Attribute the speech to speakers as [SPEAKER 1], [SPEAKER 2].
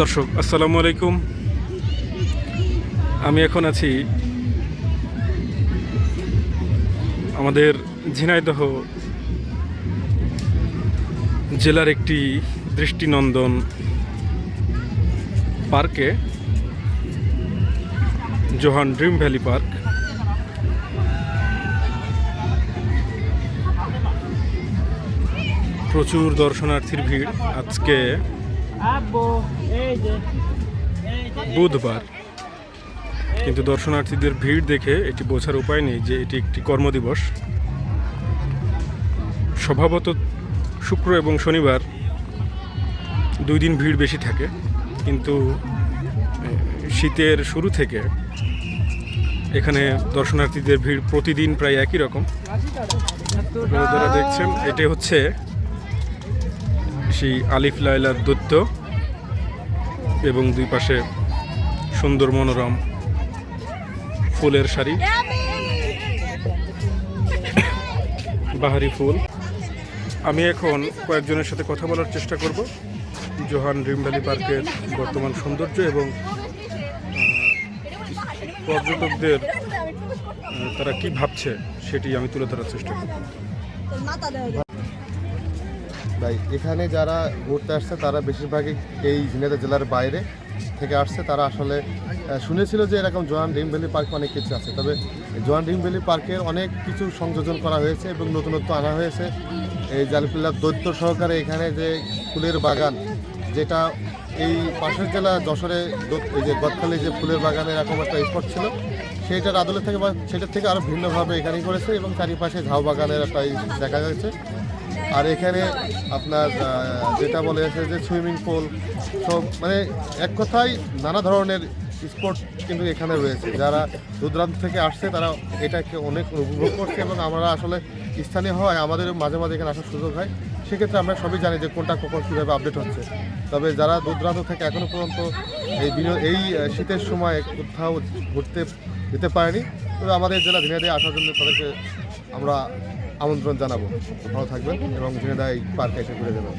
[SPEAKER 1] দর্শক আসসালামু আলাইকুম। আমি এখন আছি আমাদের ঝিনাইদহ জেলার একটি দৃষ্টিনন্দন পার্কে, জোহান ড্রিম ভ্যালি পার্ক। প্রচুর দর্শনার্থীর ভিড়। আজকে বুধবার, কিন্তু দর্শনার্থীদের ভিড় দেখে এটি বোঝার উপায় নেই যে এটি একটি কর্মদিবস। স্বভাবত শুক্র এবং শনিবার 2 দিন ভিড় বেশি থাকে, কিন্তু শীতের শুরু থেকে এখানে দর্শনার্থীদের ভিড় প্রতিদিন প্রায় একই রকম। যারা দেখছেন, এটি হচ্ছে সেই আলিফ লায়লার দৈত্য এবং দুই পাশে সুন্দর মনোরম ফুলের সারি, বাহারি ফুল। আমি এখন কয়েকজনের সাথে কথা বলার চেষ্টা করব জোহান ড্রিম ভ্যালি পার্কের বর্তমান সৌন্দর্য এবং পর্যটকদের তারা কি ভাবছে সেটি আমি তুলে ধরার চেষ্টা করব।
[SPEAKER 2] ভাই, এখানে যারা ঘুরতে আসছে তারা বেশিরভাগই এই ঝিনাইদহ জেলার বাইরে থেকে আসছে। তারা আসলে শুনেছিল যে এরকম জোহান ড্রিম ভ্যালি পার্কে অনেক কিছু আছে, তবে জোহান ড্রিম ভ্যালি পার্কের অনেক কিছু সংযোজন করা হয়েছে এবং নতুনত্ব আনা হয়েছে। এই জালিফুল্লাহ দৈত্য সহকারে এখানে যে ফুলের বাগান, যেটা এই পাশের জেলা যশোরে এই যে গদখালি যে ফুলের বাগানের এরকম একটা স্পট ছিল, সেইটার আদলে থেকে বা সেটার থেকে আরও ভিন্নভাবে এখানেই করেছে এবং চারিপাশে ঝাউ বাগানের একটা দেখা যাচ্ছে। আর এখানে আপনার যেটা বলে আছে যে সুইমিং পুল, সব মানে এক কথায় নানা ধরনের স্পোর্টস কিন্তু এখানে রয়েছে। যারা দূরদূরান্ত থেকে আসছে তারা এটাকে অনেক উপভোগ করছে এবং আমরা আসলে স্থানীয় হওয়ায় আমাদের মাঝে মাঝে এখানে আসার সুযোগ হয়। সেক্ষেত্রে আমরা সবই জানি যে কোনটা কখন কীভাবে আপডেট হচ্ছে। তবে যারা দূরদূরান্ত থেকে এখনও পর্যন্ত এই শীতের সময় কোথাও ঘুরতে যেতে পারেনি, তবে আমাদের জেলা ঝিনাইদহে আসার জন্য তাদেরকে আমরা আমন্ত্রণ জানাবো। ভালো থাকবেন এবং ঝিনাইদহ এই পার্কে এসে ঘুরে যাবেন।